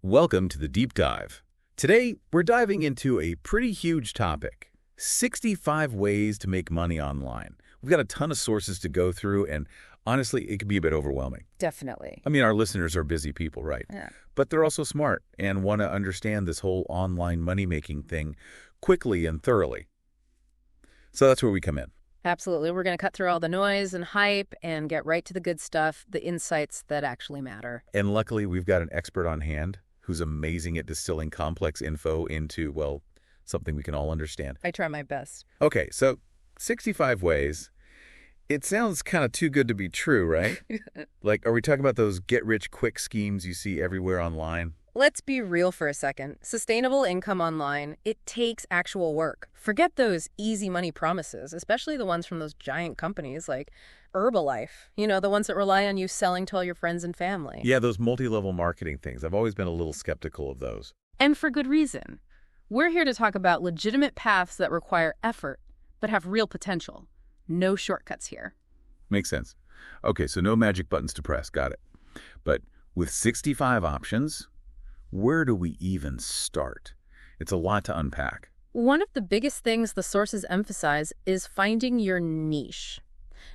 Welcome to the Deep Dive. Today, we're diving into a pretty huge topic, 65 ways to make money online. We've got a ton of sources to go through, and honestly, it can be a bit overwhelming. Definitely. I mean, our listeners are busy people, right? Yeah. But they're also smart and want to understand this whole online money-making thing quickly and thoroughly. So that's where we come in. Absolutely. We're going to cut through all the noise and hype and get right to the good stuff, the insights that actually matter. And luckily, we've got an expert on hand who's amazing at distilling complex info into, well, something we can all understand. I try my best. Okay, so 65 ways. It sounds kind of too good to be true, right? Like, are we talking about those get-rich-quick schemes you see everywhere online? Let's be real for a second. Sustainable income online, it takes actual work. Forget those easy money promises, especially the ones from those giant companies like Herbalife. You know, the ones that rely on you selling to all your friends and family. Yeah, those multi-level marketing things. I've always been a little skeptical of those. And for good reason. We're here to talk about legitimate paths that require effort, but have real potential. No shortcuts here. Makes sense. Okay, so no magic buttons to press. Got it. But with 65 options, where do we even start? It's a lot to unpack. One of the biggest things the sources emphasize is finding your niche.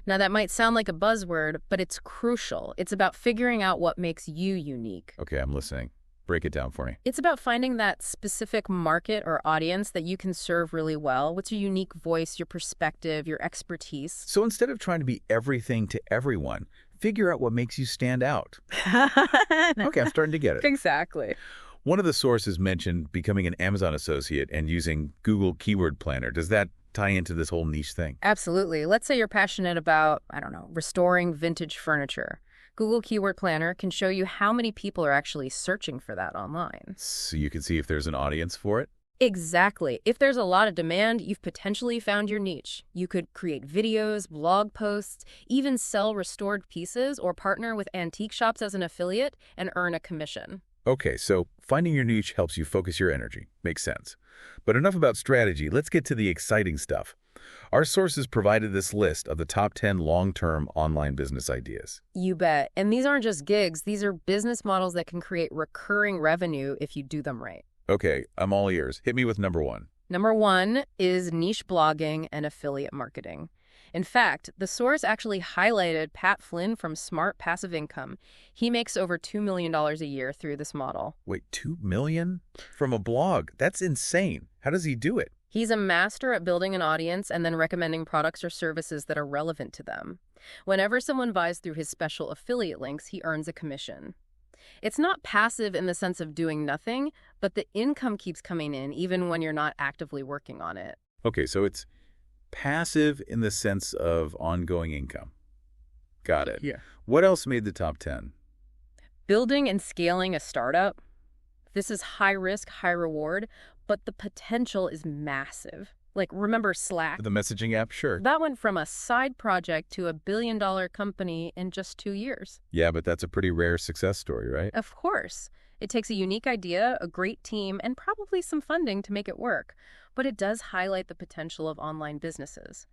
Now, that might sound like a buzzword, but it's crucial. It's about figuring out what makes you unique. Okay, I'm listening. Break it down for me. It's about finding that specific market or audience that you can serve really well. What's your unique voice, your perspective, your expertise? So instead of trying to be everything to everyone, figure out what makes you stand out. Okay, I'm starting to get it. Exactly. One of the sources mentioned becoming an Amazon associate and using Google Keyword Planner. Does that tie into this whole niche thing? Absolutely. Let's say you're passionate about, restoring vintage furniture. Google Keyword Planner can show you how many people are actually searching for that online. So you can see if there's an audience for it? Exactly. If there's a lot of demand, you've potentially found your niche. You could create videos, blog posts, even sell restored pieces or partner with antique shops as an affiliate and earn a commission. Okay, so finding your niche helps you focus your energy. Makes sense. But enough about strategy. Let's get to the exciting stuff. Our sources provided this list of the top 10 long-term online business ideas. You bet. And these aren't just gigs. These are business models that can create recurring revenue if you do them right. Okay, I'm all ears. Hit me with number one. Number one is niche blogging and affiliate marketing. In fact, the source actually highlighted Pat Flynn from Smart Passive Income. He makes over $2 million a year through this model. Wait, $2 million? From a blog? That's insane. How does he do it? He's a master at building an audience and then recommending products or services that are relevant to them. Whenever someone buys through his special affiliate links, he earns a commission. It's not passive in the sense of doing nothing, but the income keeps coming in even when you're not actively working on it. Okay, so it's passive in the sense of ongoing income. Got it. Yeah. What else made the top 10? Building and scaling a startup. This is high risk, high reward, but the potential is massive. Like, remember Slack? The messaging app? Sure. That went from a side project to a billion-dollar company in just 2 years. Yeah, but that's a pretty rare success story, right? Of course. It takes a unique idea, a great team, and probably some funding to make it work. But it does highlight the potential of online businesses.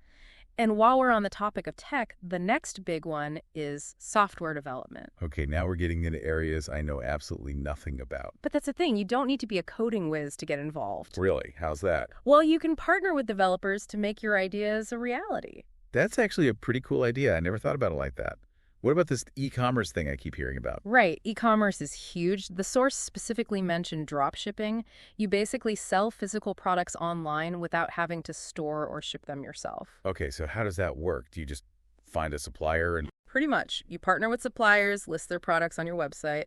And while we're on the topic of tech, the next big one is software development. Okay, now we're getting into areas I know absolutely nothing about. But that's the thing, you don't need to be a coding whiz to get involved. Really? How's that? Well, you can partner with developers to make your ideas a reality. That's actually a pretty cool idea. I never thought about it like that. What about this e-commerce thing I keep hearing about? Right. E-commerce is huge. The source specifically mentioned drop shipping. You basically sell physical products online without having to store or ship them yourself. Okay, so how does that work? Do you just find a supplier and... Pretty much. You partner with suppliers, list their products on your website,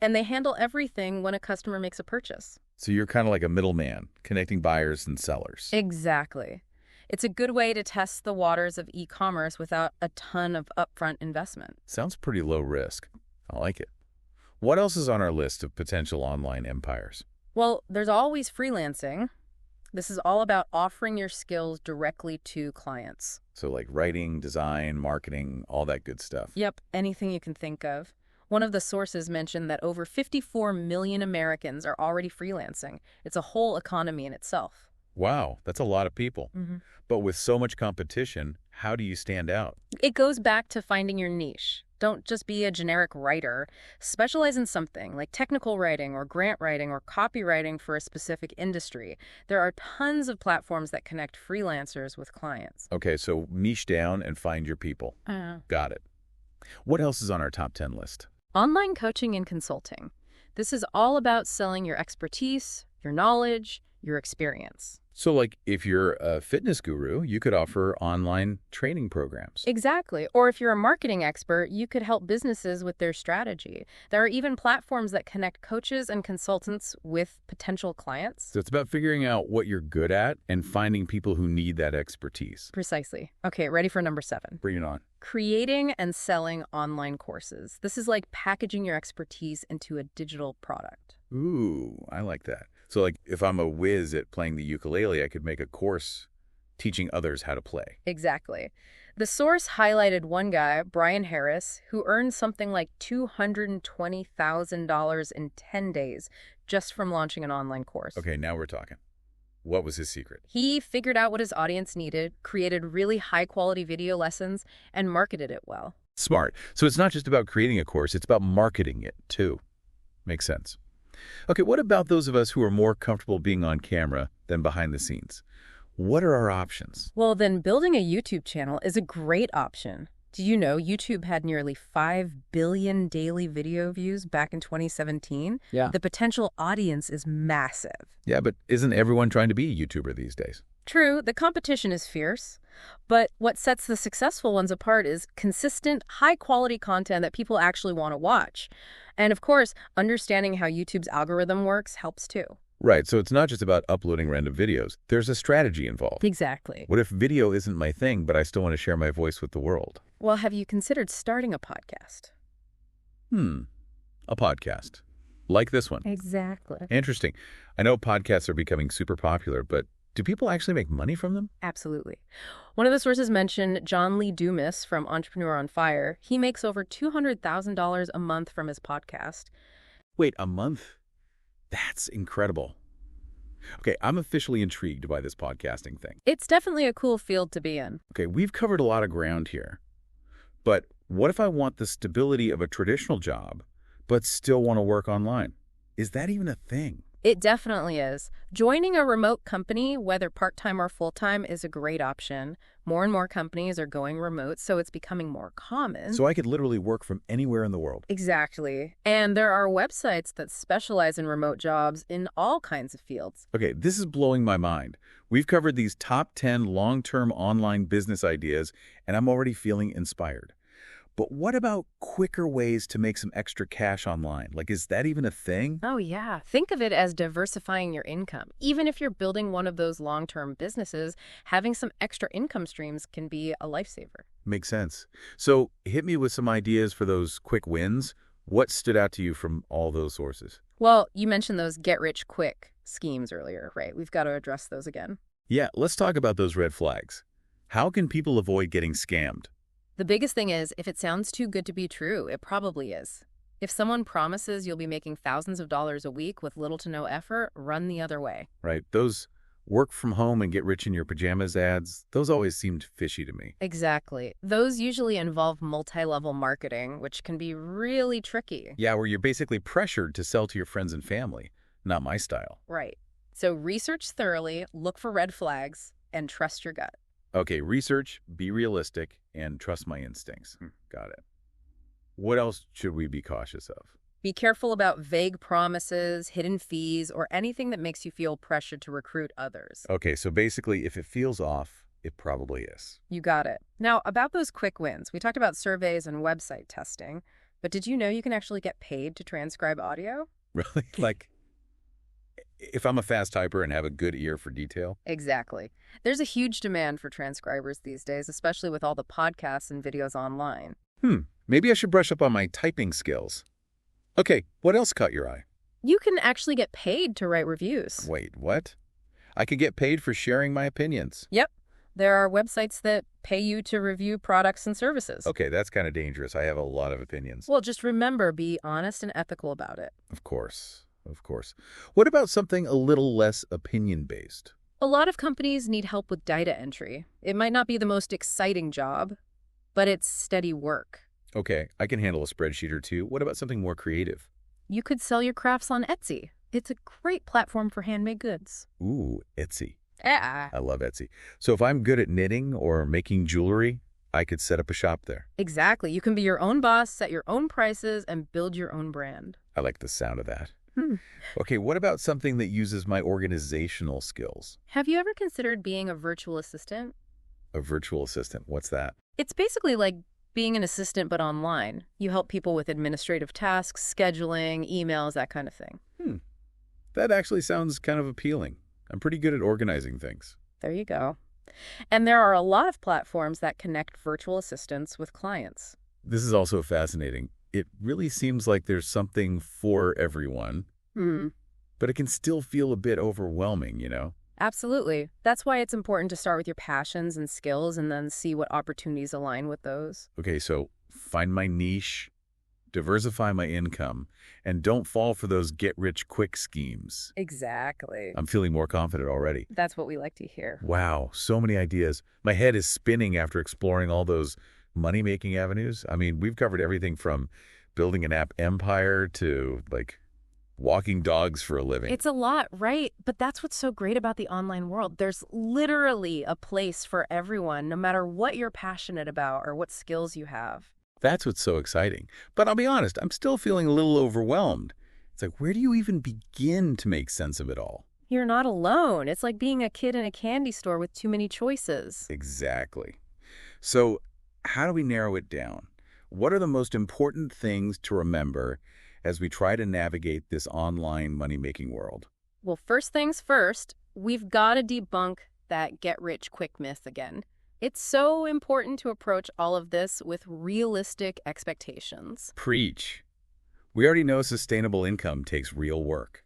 and they handle everything when a customer makes a purchase. So you're kind of like a middleman, connecting buyers and sellers. Exactly. It's a good way to test the waters of e-commerce without a ton of upfront investment. Sounds pretty low risk. I like it. What else is on our list of potential online empires? Well, there's always freelancing. This is all about offering your skills directly to clients. So like writing, design, marketing, all that good stuff. Yep, anything you can think of. One of the sources mentioned that over 54 million Americans are already freelancing. It's a whole economy in itself. Wow, that's a lot of people. But with so much competition, how do you stand out? It goes back to finding your niche. Don't just be a generic writer. Specialize in something like technical writing or grant writing or copywriting for a specific industry. There are tons of platforms that connect freelancers with clients. Okay, so niche down and find your people. Got it. What else is on our top 10 list? Online coaching and consulting. This is all about selling your expertise, your knowledge, your experience. So like if you're a fitness guru, you could offer online training programs. Exactly. Or if you're a marketing expert, you could help businesses with their strategy. There are even platforms that connect coaches and consultants with potential clients. So it's about figuring out what you're good at and finding people who need that expertise. Precisely. Okay, ready for number 7. Bring it on. Creating and selling online courses. This is like packaging your expertise into a digital product. Ooh, I like that. So like if I'm a whiz at playing the ukulele, I could make a course teaching others how to play. Exactly. The source highlighted one guy, Brian Harris, who earned something like $220,000 in 10 days just from launching an online course. Okay, now we're talking. What was his secret? He figured out what his audience needed, created really high-quality video lessons, and marketed it well. Smart. So it's not just about creating a course, it's about marketing it too. Makes sense. Okay, what about those of us who are more comfortable being on camera than behind the scenes? What are our options? Well, then building a YouTube channel is a great option. Do you know YouTube had nearly 5 billion daily video views back in 2017? Yeah. The potential audience is massive. Yeah, but isn't everyone trying to be a YouTuber these days? True, the competition is fierce, but what sets the successful ones apart is consistent, high-quality content that people actually want to watch. And of course, understanding how YouTube's algorithm works helps too. Right, so it's not just about uploading random videos. There's a strategy involved. Exactly. What if video isn't my thing, but I still want to share my voice with the world? Well, have you considered starting a podcast? A podcast. Like this one. Exactly. Interesting. I know podcasts are becoming super popular, but do people actually make money from them? Absolutely. One of the sources mentioned John Lee Dumas from Entrepreneur on Fire. He makes over $200,000 a month from his podcast. Wait, a month? That's incredible. Okay, I'm officially intrigued by this podcasting thing. It's definitely a cool field to be in. Okay, we've covered a lot of ground here. But what if I want the stability of a traditional job, but still want to work online? Is that even a thing? It definitely is. Joining a remote company, whether part-time or full-time, is a great option. More and more companies are going remote, so it's becoming more common. So I could literally work from anywhere in the world. Exactly. And there are websites that specialize in remote jobs in all kinds of fields. Okay, this is blowing my mind. We've covered these top 10 long-term online business ideas, and I'm already feeling inspired. But what about quicker ways to make some extra cash online? Like, is that even a thing? Oh, yeah. Think of it as diversifying your income. Even if you're building one of those long-term businesses, having some extra income streams can be a lifesaver. Makes sense. So hit me with some ideas for those quick wins. What stood out to you from all those sources? Well, you mentioned those get-rich-quick schemes earlier, right? We've got to address those again. Yeah, let's talk about those red flags. How can people avoid getting scammed? The biggest thing is, if it sounds too good to be true, it probably is. If someone promises you'll be making thousands of dollars a week with little to no effort, run the other way. Right, those work from home and get rich in your pajamas ads, those always seemed fishy to me. Exactly. Those usually involve multi-level marketing, which can be really tricky. Yeah, where you're basically pressured to sell to your friends and family. Not my style. Right. So research thoroughly, look for red flags, and trust your gut. Okay, research, be realistic, and trust my instincts. Got it. What else should we be cautious of? Be careful about vague promises, hidden fees, or anything that makes you feel pressured to recruit others. Okay, so basically, if it feels off, it probably is. You got it. Now, about those quick wins, we talked about surveys and website testing, but did you know you can actually get paid to transcribe audio? Really? Like, if I'm a fast typer and have a good ear for detail? Exactly. There's a huge demand for transcribers these days, especially with all the podcasts and videos online. Maybe I should brush up on my typing skills. Okay, what else caught your eye? You can actually get paid to write reviews. Wait, what? I could get paid for sharing my opinions. Yep. There are websites that pay you to review products and services. Okay, that's kind of dangerous. I have a lot of opinions. Well, just remember, be honest and ethical about it. Of course, of course. What about something a little less opinion-based? A lot of companies need help with data entry. It might not be the most exciting job, but it's steady work. Okay, I can handle a spreadsheet or two. What about something more creative? You could sell your crafts on Etsy. It's a great platform for handmade goods. Ooh, Etsy. Yeah. I love Etsy. So if I'm good at knitting or making jewelry, I could set up a shop there. Exactly. You can be your own boss, set your own prices, and build your own brand. I like the sound of that. Hmm. Okay, what about something that uses my organizational skills? Have you ever considered being a virtual assistant? A virtual assistant, what's that? It's basically like being an assistant but online. You help people with administrative tasks, scheduling, emails, that kind of thing. That actually sounds kind of appealing. I'm pretty good at organizing things. There you go. And there are a lot of platforms that connect virtual assistants with clients. This is also fascinating. It really seems like there's something for everyone, but it can still feel a bit overwhelming, you know? Absolutely. That's why it's important to start with your passions and skills and then see what opportunities align with those. Okay, so find my niche, diversify my income, and don't fall for those get-rich-quick schemes. Exactly. I'm feeling more confident already. That's what we like to hear. Wow, so many ideas. My head is spinning after exploring all those money-making avenues. I mean, we've covered everything from building an app empire to, like, walking dogs for a living. It's a lot, right? But that's what's so great about the online world. There's literally a place for everyone, no matter what you're passionate about or what skills you have. That's what's so exciting. But I'll be honest, I'm still feeling a little overwhelmed. It's like, where do you even begin to make sense of it all? You're not alone. It's like being a kid in a candy store with too many choices. Exactly. So how do we narrow it down? What are the most important things to remember as we try to navigate this online money-making world? Well, first things first, we've got to debunk that get-rich-quick myth again. It's so important to approach all of this with realistic expectations. Preach. We already know sustainable income takes real work.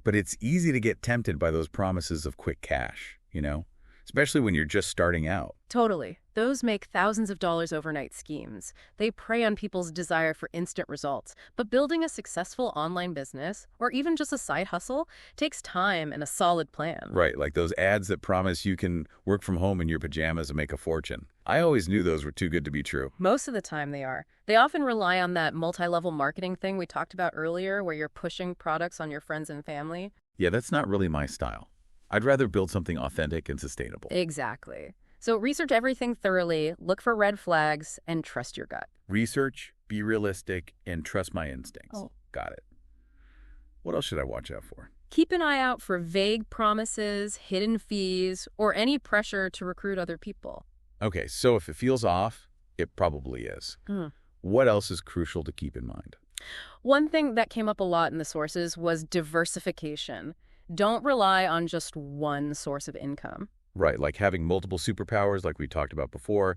But it's easy to get tempted by those promises of quick cash, you know? Especially when you're just starting out. Totally. Those make thousands of dollars overnight schemes. They prey on people's desire for instant results. But building a successful online business, or even just a side hustle, takes time and a solid plan. Right, like those ads that promise you can work from home in your pajamas and make a fortune. I always knew those were too good to be true. Most of the time they are. They often rely on that multi-level marketing thing we talked about earlier, where you're pushing products on your friends and family. Yeah, that's not really my style. I'd rather build something authentic and sustainable. Exactly. So research everything thoroughly, look for red flags, and trust your gut. Research, be realistic, and trust my instincts. Oh. Got it. What else should I watch out for? Keep an eye out for vague promises, hidden fees, or any pressure to recruit other people. Okay, so if it feels off, it probably is. What else is crucial to keep in mind? One thing that came up a lot in the sources was diversification. Don't rely on just one source of income. Right, like having multiple superpowers like we talked about before.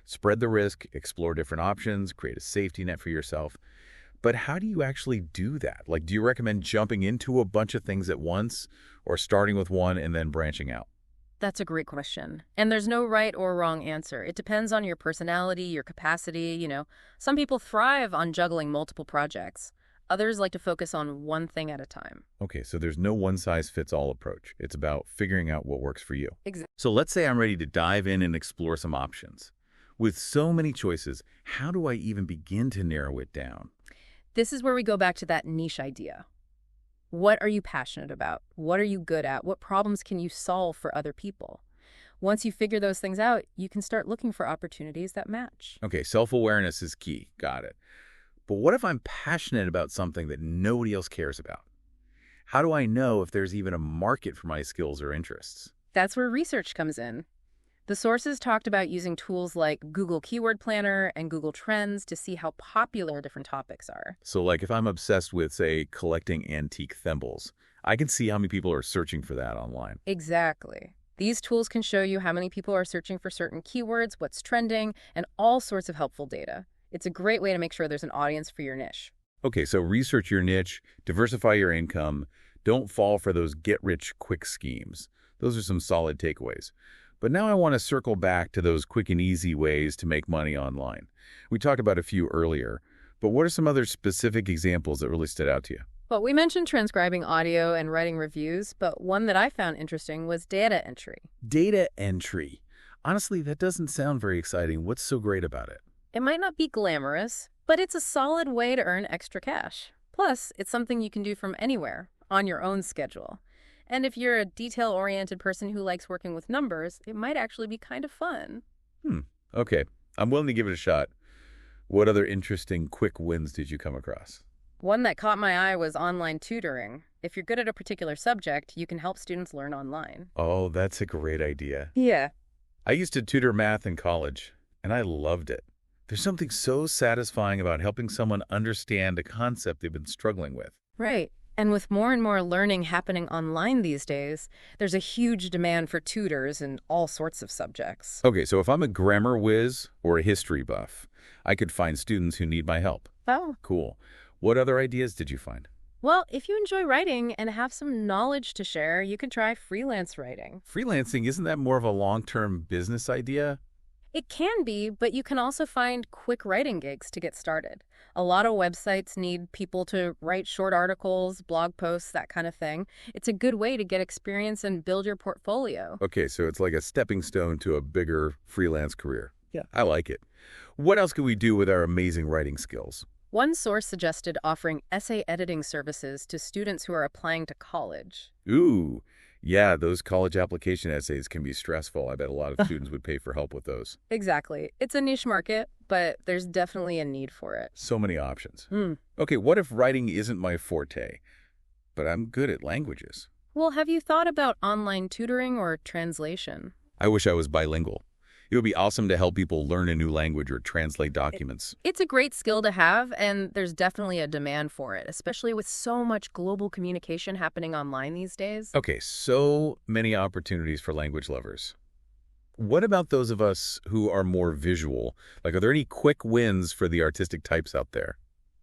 Spread the risk, explore different options, create a safety net for yourself. But how do you actually do that? Like, do you recommend jumping into a bunch of things at once or starting with one and then branching out? That's a great question. And there's no right or wrong answer. It depends on your personality, your capacity, Some people thrive on juggling multiple projects. Others like to focus on one thing at a time. Okay, so there's no one-size-fits-all approach. It's about figuring out what works for you. Exactly. So let's say I'm ready to dive in and explore some options. With so many choices, how do I even begin to narrow it down? This is where we go back to that niche idea. What are you passionate about? What are you good at? What problems can you solve for other people? Once you figure those things out, you can start looking for opportunities that match. Okay, self-awareness is key. Got it. But what if I'm passionate about something that nobody else cares about? How do I know if there's even a market for my skills or interests? That's where research comes in. The sources talked about using tools like Google Keyword Planner and Google Trends to see how popular different topics are. So like if I'm obsessed with, say, collecting antique thimbles, I can see how many people are searching for that online. Exactly. These tools can show you how many people are searching for certain keywords, what's trending, and all sorts of helpful data. It's a great way to make sure there's an audience for your niche. Okay, so research your niche, diversify your income, don't fall for those get-rich-quick schemes. Those are some solid takeaways. But now I want to circle back to those quick and easy ways to make money online. We talked about a few earlier, but what are some other specific examples that really stood out to you? Well, we mentioned transcribing audio and writing reviews, but one that I found interesting was data entry. Data entry. Honestly, that doesn't sound very exciting. What's so great about it? It might not be glamorous, but it's a solid way to earn extra cash. Plus, it's something you can do from anywhere, on your own schedule. And if you're a detail-oriented person who likes working with numbers, it might actually be kind of fun. Okay, I'm willing to give it a shot. What other interesting quick wins did you come across? One that caught my eye was online tutoring. If you're good at a particular subject, you can help students learn online. Oh, that's a great idea. Yeah. I used to tutor math in college, and I loved it. There's something so satisfying about helping someone understand a concept they've been struggling with. Right. And with more and more learning happening online these days, there's a huge demand for tutors in all sorts of subjects. Okay, so if I'm a grammar whiz or a history buff, I could find students who need my help. Oh. Cool. What other ideas did you find? Well, if you enjoy writing and have some knowledge to share, you can try freelance writing. Freelancing, isn't that more of a long-term business idea? It can be, but you can also find quick writing gigs to get started. A lot of websites need people to write short articles, blog posts, that kind of thing. It's a good way to get experience and build your portfolio. Okay, so it's like a stepping stone to a bigger freelance career. Yeah, I like it. What else can we do with our amazing writing skills? One source suggested offering essay editing services to students who are applying to college. Ooh, yeah, those college application essays can be stressful. I bet a lot of students would pay for help with those. Exactly. It's a niche market, but there's definitely a need for it. So many options. Okay, what if writing isn't my forte, but I'm good at languages? Well, have you thought about online tutoring or translation? I wish I was bilingual. It would be awesome to help people learn a new language or translate documents. It's a great skill to have, and there's definitely a demand for it, especially with so much global communication happening online these days. Okay, so many opportunities for language lovers. What about those of us who are more visual? Like, are there any quick wins for the artistic types out there?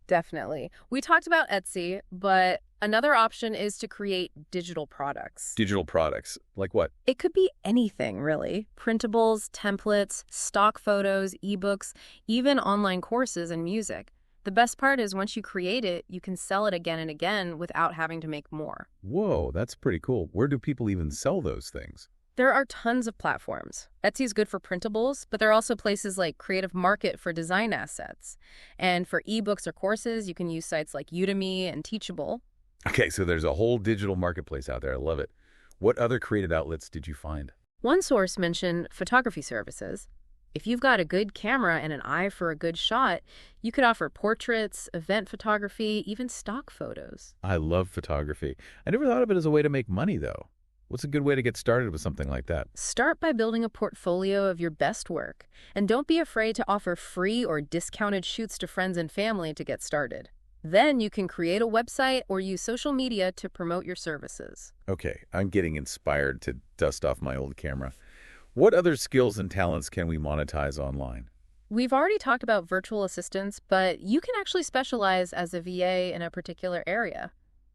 Definitely. We talked about Etsy, but another option is to create digital products. Digital products, like what? It could be anything, really. Printables, templates, stock photos, ebooks, even online courses and music. The best part is once you create it, you can sell it again and again without having to make more. Whoa, that's pretty cool. Where do people even sell those things? There are tons of platforms. Etsy's good for printables, but there are also places like Creative Market for design assets. And for ebooks or courses, you can use sites like Udemy and Teachable. Okay, so there's a whole digital marketplace out there. I love it. What other creative outlets did you find? One source mentioned photography services. If you've got a good camera and an eye for a good shot, you could offer portraits, event photography, even stock photos. I love photography. I never thought of it as a way to make money, though. What's a good way to get started with something like that? Start by building a portfolio of your best work. And don't be afraid to offer free or discounted shoots to friends and family to get started. Then you can create a website or use social media to promote your services. Okay, I'm getting inspired to dust off my old camera. What other skills and talents can we monetize online? We've already talked about virtual assistants, but you can actually specialize as a VA in a particular area.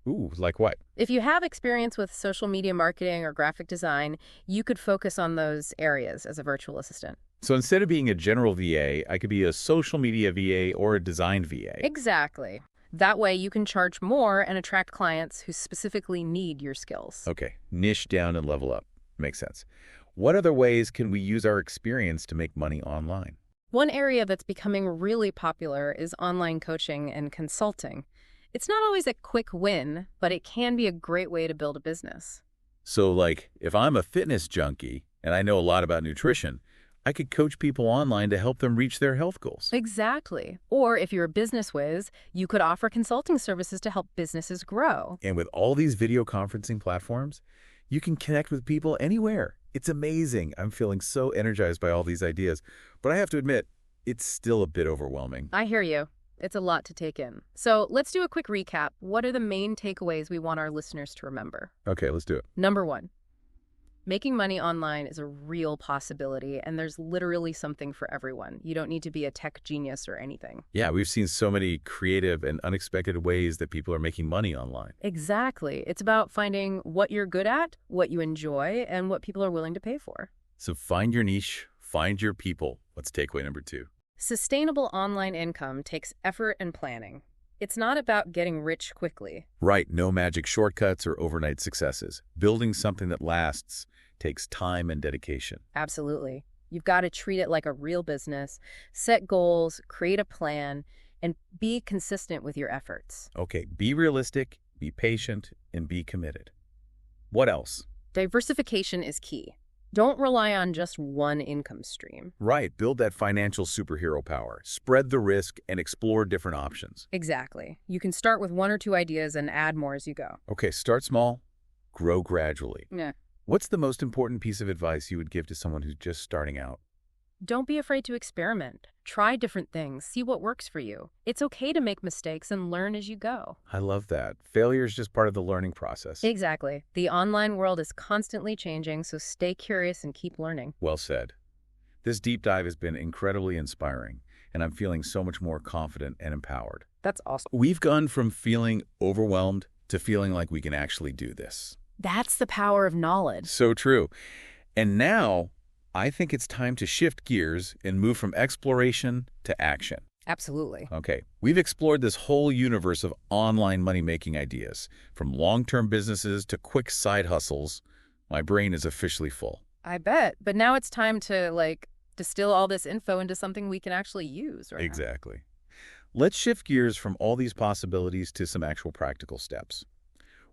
Ooh, like what? If you have experience with social media marketing or graphic design, you could focus on those areas as a virtual assistant. So instead of being a general VA, I could be a social media VA or a design VA. Exactly. That way you can charge more and attract clients who specifically need your skills. Okay, niche down and level up. Makes sense. What other ways can we use our experience to make money online? One area that's becoming really popular is online coaching and consulting. It's not always a quick win, but it can be a great way to build a business. So, like, if I'm a fitness junkie and I know a lot about nutrition, I could coach people online to help them reach their health goals. Exactly. Or if you're a business whiz, you could offer consulting services to help businesses grow. And with all these video conferencing platforms, you can connect with people anywhere. It's amazing. I'm feeling so energized by all these ideas. But I have to admit, it's still a bit overwhelming. I hear you. It's a lot to take in. So let's do a quick recap. What are the main takeaways we want our listeners to remember? Okay, let's do it. Number one, making money online is a real possibility, and there's literally something for everyone. You don't need to be a tech genius or anything. Yeah, we've seen so many creative and unexpected ways that people are making money online. Exactly. It's about finding what you're good at, what you enjoy, and what people are willing to pay for. So find your niche, find your people. What's takeaway number 2? Sustainable online income takes effort and planning. It's not about getting rich quickly. Right, no magic shortcuts or overnight successes. Building something that lasts takes time and dedication. Absolutely. You've got to treat it like a real business, set goals, create a plan, and be consistent with your efforts. Okay, be realistic, be patient, and be committed. What else? Diversification is key. Don't rely on just one income stream. Right, build that financial superhero power. Spread the risk and explore different options. Exactly. You can start with 1 or 2 ideas and add more as you go. Okay, start small, grow gradually. Yeah. What's the most important piece of advice you would give to someone who's just starting out? Don't be afraid to experiment. Try different things. See what works for you. It's okay to make mistakes and learn as you go. I love that. Failure is just part of the learning process. Exactly. The online world is constantly changing, so stay curious and keep learning. Well said. This deep dive has been incredibly inspiring, and I'm feeling so much more confident and empowered. That's awesome. We've gone from feeling overwhelmed to feeling like we can actually do this. That's the power of knowledge. So true. And now, I think it's time to shift gears and move from exploration to action. Absolutely. Okay, we've explored this whole universe of online money-making ideas, from long-term businesses to quick side hustles. My brain is officially full. I bet. But now it's time to, distill all this info into something we can actually use, right? Exactly. Let's shift gears from all these possibilities to some actual practical steps.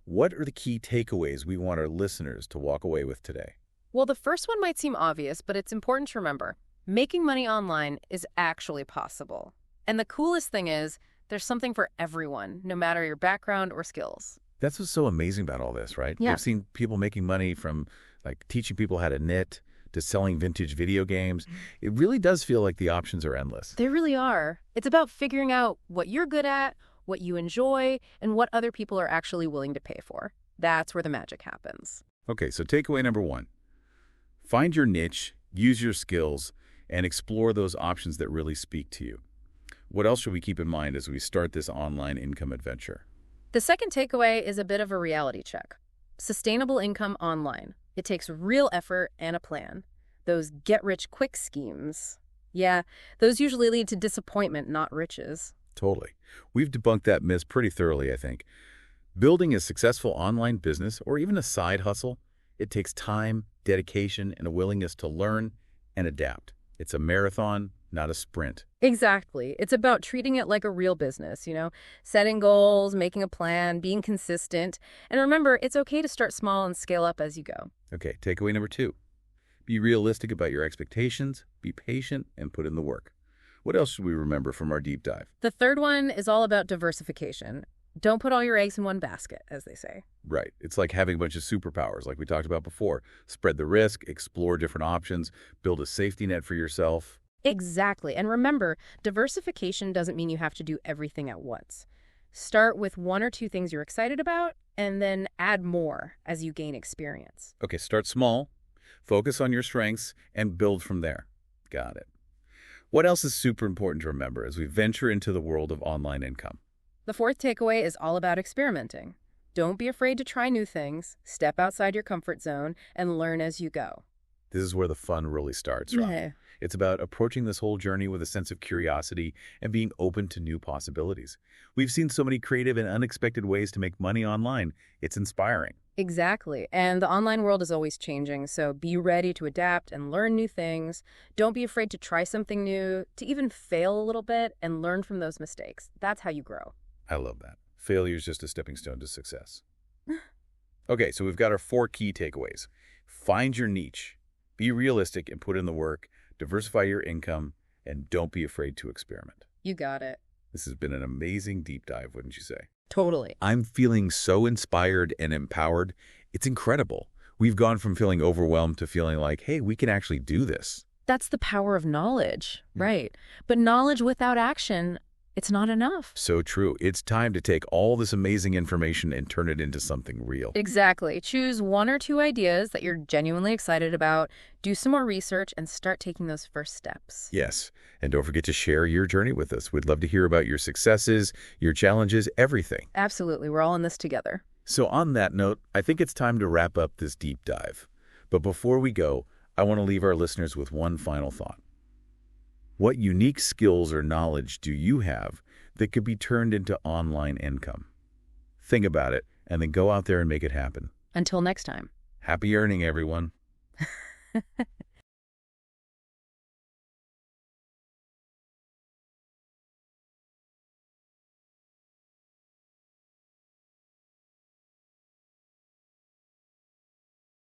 What are the key takeaways we want our listeners to walk away with today? Well, the first one might seem obvious, but it's important to remember. Making money online is actually possible. And the coolest thing is, there's something for everyone, no matter your background or skills. That's what's so amazing about all this, right? Yeah. We've seen people making money from teaching people how to knit to selling vintage video games. It really does feel like the options are endless. They really are. It's about figuring out what you're good at, what you enjoy, and what other people are actually willing to pay for. That's where the magic happens. Okay, so takeaway number 1. Find your niche, use your skills, and explore those options that really speak to you. What else should we keep in mind as we start this online income adventure? The second takeaway is a bit of a reality check. Sustainable income online. It takes real effort and a plan. Those get-rich-quick schemes, yeah, those usually lead to disappointment, not riches. Totally. We've debunked that myth pretty thoroughly, I think. Building a successful online business or even a side hustle, it takes time, dedication, and a willingness to learn and adapt. It's a marathon, not a sprint. Exactly. It's about treating it like a real business, setting goals, making a plan, being consistent. And remember, it's okay to start small and scale up as you go. Okay, takeaway number 2. Be realistic about your expectations, be patient, and put in the work. What else should we remember from our deep dive? The third one is all about diversification. Don't put all your eggs in one basket, as they say. Right. It's like having a bunch of superpowers, like we talked about before. Spread the risk, explore different options, build a safety net for yourself. Exactly. And remember, diversification doesn't mean you have to do everything at once. Start with 1 or 2 things you're excited about, and then add more as you gain experience. Okay, start small, focus on your strengths, and build from there. Got it. What else is super important to remember as we venture into the world of online income? The fourth takeaway is all about experimenting. Don't be afraid to try new things, step outside your comfort zone, and learn as you go. This is where the fun really starts, right? Yeah. It's about approaching this whole journey with a sense of curiosity and being open to new possibilities. We've seen so many creative and unexpected ways to make money online. It's inspiring. Exactly. And the online world is always changing, so be ready to adapt and learn new things. Don't be afraid to try something new, to even fail a little bit and learn from those mistakes. That's how you grow. I love that. Failure is just a stepping stone to success. Okay, so we've got our 4 key takeaways. Find your niche. Be realistic and put in the work. Diversify your income. And don't be afraid to experiment. You got it. This has been an amazing deep dive, wouldn't you say? Totally. I'm feeling so inspired and empowered. It's incredible. We've gone from feeling overwhelmed to feeling like, hey, we can actually do this. That's the power of knowledge, right? But knowledge without action, it's not enough. So true. It's time to take all this amazing information and turn it into something real. Exactly. Choose 1 or 2 ideas that you're genuinely excited about, do some more research, and start taking those first steps. Yes. And don't forget to share your journey with us. We'd love to hear about your successes, your challenges, everything. Absolutely. We're all in this together. So on that note, I think it's time to wrap up this deep dive. But before we go, I want to leave our listeners with one final thought. What unique skills or knowledge do you have that could be turned into online income? Think about it, and then go out there and make it happen. Until next time. Happy earning, everyone.